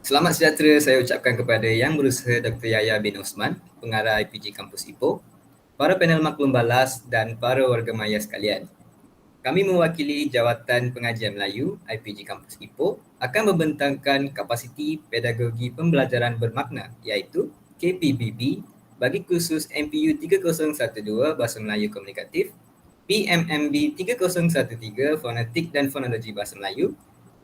Selamat sejahtera saya ucapkan kepada Yang Berusaha Dr. Yahya bin Osman, Pengarah IPG Kampus Ipoh, para panel maklum balas dan para warga maya sekalian. Kami mewakili Jawatan Pengajian Melayu IPG Kampus Ipoh akan membentangkan kapasiti pedagogi pembelajaran bermakna iaitu KPBB bagi kursus MPU 3012 Bahasa Melayu Komunikatif, PMMB 3013 Fonetik dan Fonologi Bahasa Melayu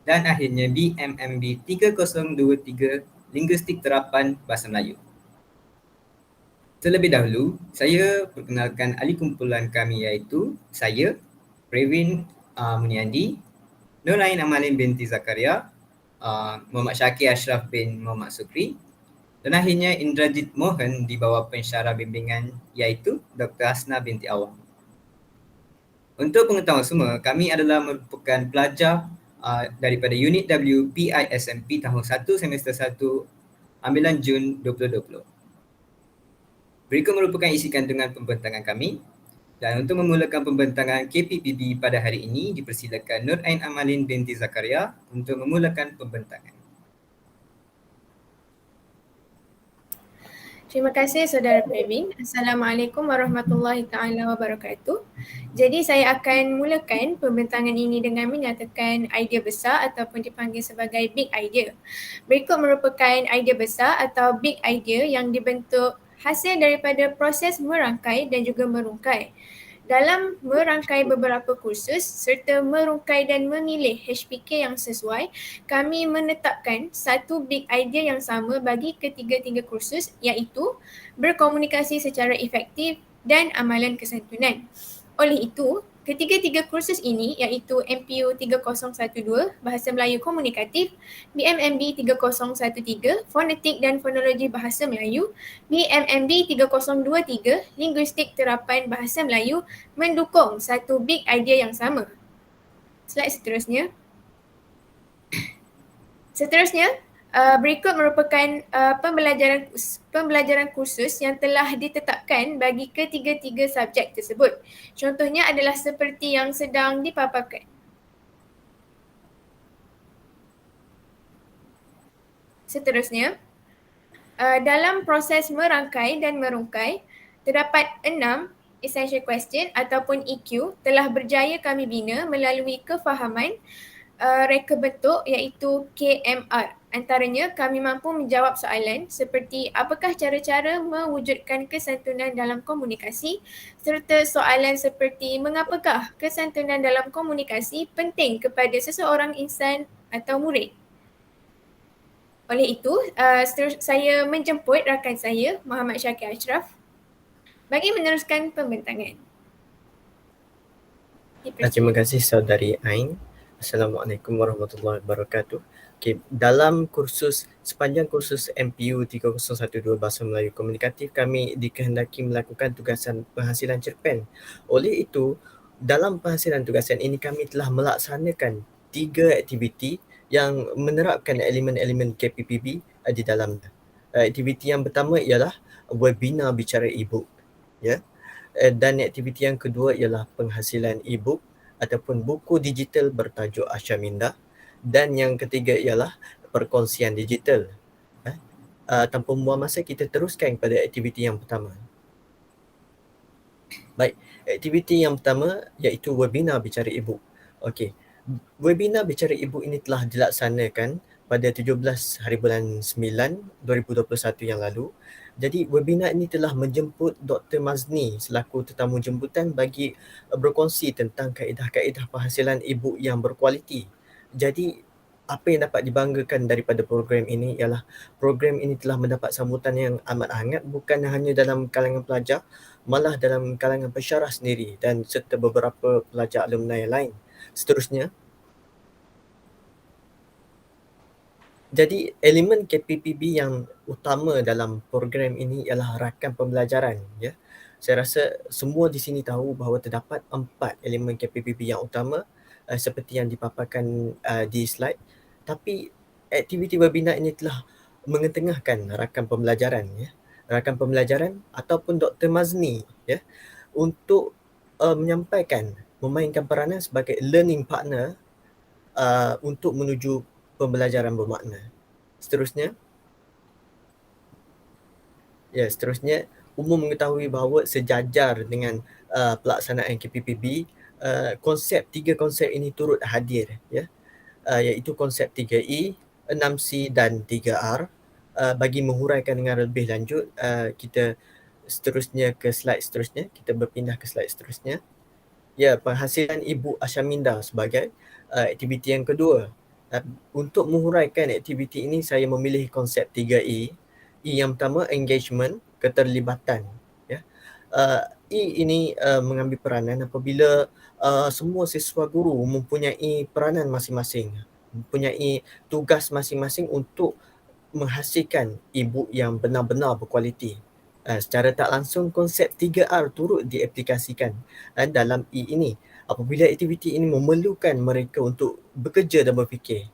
dan akhirnya BMMB 3023 Linguistik Terapan Bahasa Melayu. Terlebih dahulu, saya perkenalkan ahli kumpulan kami iaitu saya, Pravin Muniandi, Nur Ain Amalin binti Zakaria, Muhammad Syakir Ashraf bin Muhammad Sukri dan akhirnya Indrajit Mohan di bawah pensyarah bimbingan iaitu Dr. Hasna binti Awang. Untuk pengetahuan semua, kami adalah merupakan pelajar daripada unit W PISMP tahun 1 semester 1 ambilan Jun 2020. Berikut merupakan isi kandungan pembentangan kami. Dan untuk memulakan pembentangan KPPB pada hari ini, dipersilakan Nur Ain Amalin binti Zakaria untuk memulakan pembentangan. Terima kasih Saudara Pravin. Assalamualaikum warahmatullahi taala wabarakatuh. Jadi saya akan mulakan pembentangan ini dengan menyatakan idea besar ataupun dipanggil sebagai big idea. Berikut merupakan idea besar atau big idea yang dibentuk hasil daripada proses merangkai dan juga merungkai. Dalam merangkai beberapa kursus serta merungkai dan memilih HPK yang sesuai, kami menetapkan satu big idea yang sama bagi ketiga-tiga kursus iaitu berkomunikasi secara efektif dan amalan kesantunan. Oleh itu, ketiga-tiga kursus ini iaitu MPU 3012 Bahasa Melayu Komunikatif, BMMB 3013 Fonetik dan Fonologi Bahasa Melayu, BMMB 3023 Linguistik Terapan Bahasa Melayu mendukung satu big idea yang sama. Slide seterusnya. Berikut merupakan pembelajaran kursus yang telah ditetapkan bagi ketiga-tiga subjek tersebut. Contohnya adalah seperti yang sedang dipaparkan. Seterusnya, dalam proses merangkai dan merungkai, terdapat 6 essential question ataupun EQ telah berjaya kami bina melalui kefahaman reka bentuk iaitu KMR. Antaranya, kami mampu menjawab soalan seperti apakah cara-cara mewujudkan kesantunan dalam komunikasi serta soalan seperti mengapakah kesantunan dalam komunikasi penting kepada seseorang insan atau murid. Oleh itu, saya menjemput rakan saya, Muhammad Syakir Ashraf, bagi meneruskan pembentangan. Terima kasih Saudari Ain. Assalamualaikum warahmatullahi wabarakatuh. Okay, dalam sepanjang kursus MPU 3012 Bahasa Melayu Komunikatif, kami dikehendaki melakukan tugasan penghasilan cerpen. Oleh itu, dalam penghasilan tugasan ini kami telah melaksanakan 3 aktiviti yang menerapkan elemen-elemen KPPB di dalamnya. Aktiviti yang pertama ialah webinar bicara e-book, ya. Dan aktiviti yang kedua ialah penghasilan e-book ataupun buku digital bertajuk Asyaminda, dan yang ketiga ialah perkongsian digital. Tanpa membuang masa, kita teruskan pada aktiviti yang pertama. Baik, aktiviti yang pertama iaitu webinar bicara e-book. Okey, webinar bicara e-book ini telah dilaksanakan pada 17 hari bulan 9 2021 yang lalu. Jadi webinar ini telah menjemput Dr. Mazni selaku tetamu jemputan bagi berkongsi tentang kaedah-kaedah penghasilan e-book yang berkualiti. Jadi apa yang dapat dibanggakan daripada program ini ialah program ini telah mendapat sambutan yang amat hangat bukan hanya dalam kalangan pelajar, malah dalam kalangan pensyarah sendiri dan serta beberapa pelajar alumni lain. Seterusnya, jadi elemen KPPB yang utama dalam program ini ialah rakan pembelajaran, ya. Saya rasa semua di sini tahu bahawa terdapat 4 elemen KPPB yang utama seperti yang dipaparkan di slide. Tapi aktiviti webinar ini telah mengetengahkan rakan pembelajaran, ya. Rakan pembelajaran ataupun Dr. Mazni, ya, untuk memainkan peranan sebagai learning partner untuk menuju pembelajaran bermakna. Seterusnya, umum mengetahui bahawa sejajar dengan pelaksanaan KPPB, tiga konsep ini turut hadir, ya, iaitu konsep 3E, 6C dan 3R. Bagi menghuraikan dengan lebih lanjut, kita berpindah ke slide seterusnya. Ya, penghasilan Ibu Asyaminda sebagai aktiviti yang kedua. Untuk menghuraikan aktiviti ini, saya memilih konsep 3E. E yang pertama, engagement, keterlibatan. Ya. E ini mengambil peranan apabila semua siswa guru mempunyai peranan masing-masing, mempunyai tugas masing-masing untuk menghasilkan ibu yang benar-benar berkualiti. Secara tak langsung, konsep 3R turut diaplikasikan dalam E ini apabila aktiviti ini memerlukan mereka untuk bekerja dan berfikir.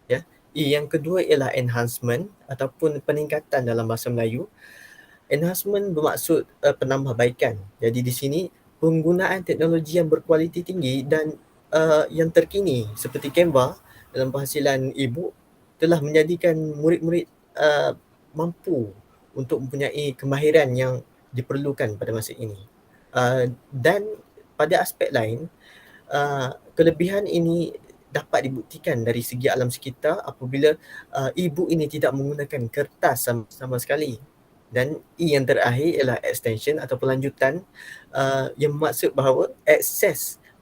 Ya. E yang kedua ialah enhancement ataupun peningkatan dalam bahasa Melayu. Enhancement bermaksud penambahbaikan. Jadi di sini penggunaan teknologi yang berkualiti tinggi dan yang terkini seperti Canva dalam penghasilan ibu telah menjadikan murid-murid mampu untuk mempunyai kemahiran yang diperlukan pada masa ini. Dan pada aspek lain, kelebihan ini dapat dibuktikan dari segi alam sekitar apabila ibu ini tidak menggunakan kertas sama sekali. Dan E yang terakhir ialah extension atau pelanjutan, yang bermaksud bahawa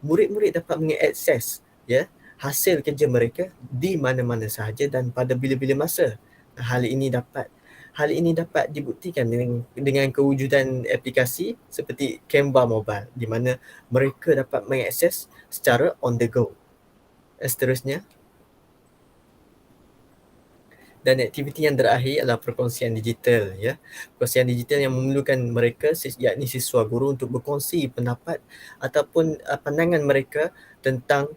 murid-murid dapat mengakses, ya, hasil kerja mereka di mana-mana sahaja dan pada bila-bila masa. Hal ini dapat dibuktikan dengan kewujudan aplikasi seperti Canva Mobile di mana mereka dapat mengakses secara on the go. Seterusnya, dan aktiviti yang terakhir adalah perkongsian digital, ya. Perkongsian digital yang memerlukan mereka, yakni siswa guru, untuk berkongsi pendapat ataupun pandangan mereka tentang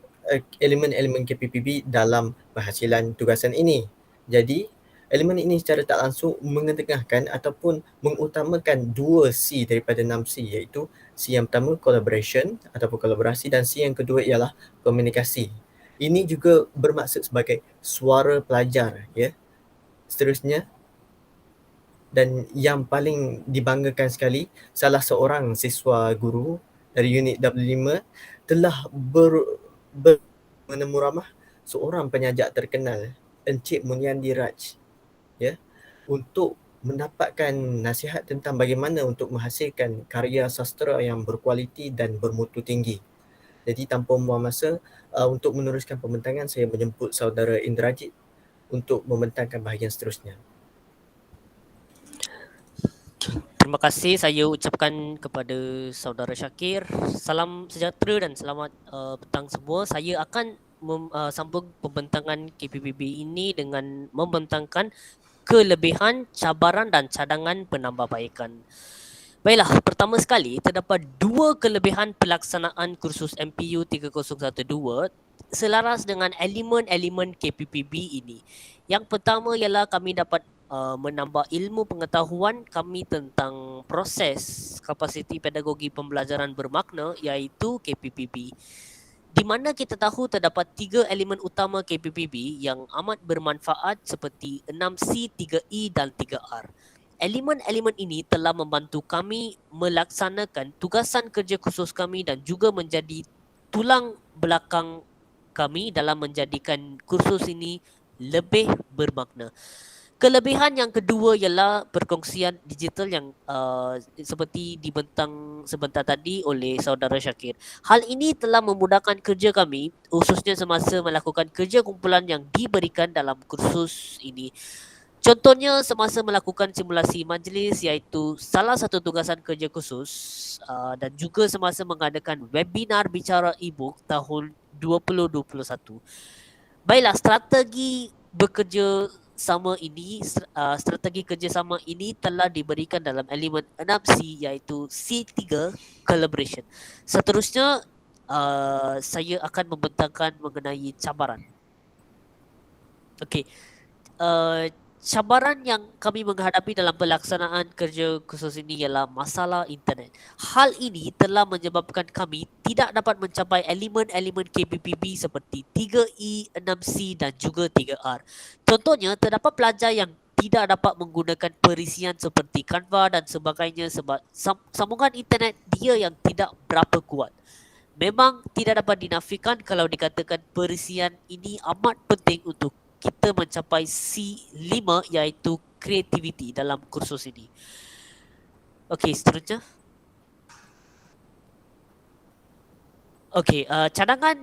elemen-elemen KPPB dalam penghasilan tugasan ini. Jadi elemen ini secara tak langsung mengetengahkan ataupun mengutamakan 2C daripada 6C, iaitu C yang pertama collaboration ataupun kolaborasi dan C yang kedua ialah komunikasi. Ini juga bermaksud sebagai suara pelajar, ya. Seterusnya, dan yang paling dibanggakan sekali, salah seorang siswa guru dari unit W5 telah menemu ramah seorang penyajak terkenal, Encik Munyandi Raj, ya, untuk mendapatkan nasihat tentang bagaimana untuk menghasilkan karya sastera yang berkualiti dan bermutu tinggi. Jadi tanpa membuang masa, untuk meneruskan pembentangan, saya menjemput saudara Indrajit untuk membentangkan bahagian seterusnya. Terima kasih saya ucapkan kepada saudara Syakir. Salam sejahtera dan selamat petang semua. Saya akan sambung pembentangan KPPB ini dengan membentangkan kelebihan, cabaran dan cadangan penambahbaikan. Baiklah, pertama sekali terdapat dua kelebihan pelaksanaan kursus MPU 3012 selaras dengan elemen-elemen KPPB ini. Yang pertama ialah kami dapat menambah ilmu pengetahuan kami tentang proses kapasiti pedagogi pembelajaran bermakna, iaitu KPPB. Di mana kita tahu terdapat 3 elemen utama KPPB yang amat bermanfaat seperti 6C, 3E dan 3R. Elemen-elemen ini telah membantu kami melaksanakan tugasan kerja khusus kami dan juga menjadi tulang belakang kami dalam menjadikan kursus ini lebih bermakna. Kelebihan yang kedua ialah perkongsian digital yang seperti dibentang sebentar tadi oleh saudara Syakir. Hal ini telah memudahkan kerja kami khususnya semasa melakukan kerja kumpulan yang diberikan dalam kursus ini. Contohnya semasa melakukan simulasi majlis, iaitu salah satu tugasan kerja khusus, dan juga semasa mengadakan webinar bicara e-book tahun 2021. Baiklah, strategi kerjasama ini telah diberikan dalam elemen 6C, iaitu C3 collaboration. Seterusnya saya akan membentangkan mengenai cabaran. Okey. cabaran yang kami menghadapi dalam pelaksanaan kerja khusus ini ialah masalah internet. Hal ini telah menyebabkan kami tidak dapat mencapai elemen-elemen KPPB seperti 3E, 6C dan juga 3R. Contohnya, terdapat pelajar yang tidak dapat menggunakan perisian seperti Canva dan sebagainya sebab sambungan internet dia yang tidak berapa kuat. Memang tidak dapat dinafikan kalau dikatakan perisian ini amat penting untuk kita mencapai C5 iaitu kreativiti dalam kursus ini. Okey, seterusnya. Okey, cadangan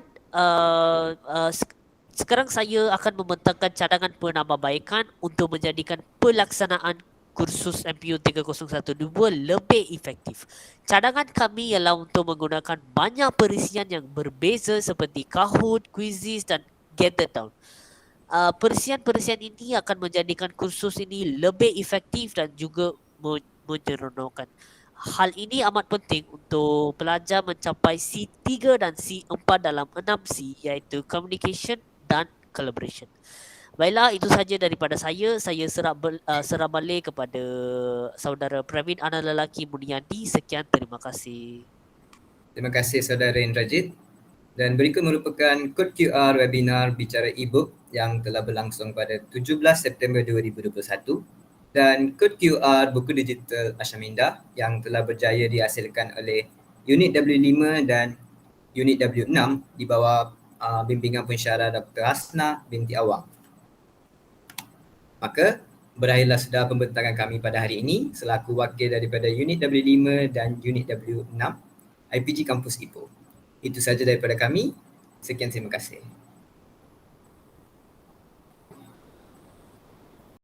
sekarang saya akan membentangkan cadangan penambahbaikan untuk menjadikan pelaksanaan kursus MPU 3012 lebih efektif. Cadangan kami ialah untuk menggunakan banyak perisian yang berbeza seperti Kahoot, Quizizz dan Gather Town. Perisian-perisian ini akan menjadikan kursus ini lebih efektif dan juga menyeronokkan. Hal ini amat penting untuk pelajar mencapai C3 dan C4 dalam 6C iaitu Communication dan Collaboration. Baiklah, itu saja daripada saya. Saya serah balik kepada saudara Pravin anak lelaki Muniandi. Sekian, terima kasih. Terima kasih saudara Indrajit. Dan berikut merupakan kod QR webinar bicara e-book yang telah berlangsung pada 17 September 2021 dan kod QR buku digital Ashaminda yang telah berjaya dihasilkan oleh Unit W5 dan Unit W6 di bawah bimbingan pensyarah Dr. Hasna binti Awang. Maka berakhirlah sudah pembentangan kami pada hari ini selaku wakil daripada Unit W5 dan Unit W6 IPG Kampus Ipoh. Itu saja daripada kami. Sekian, terima kasih.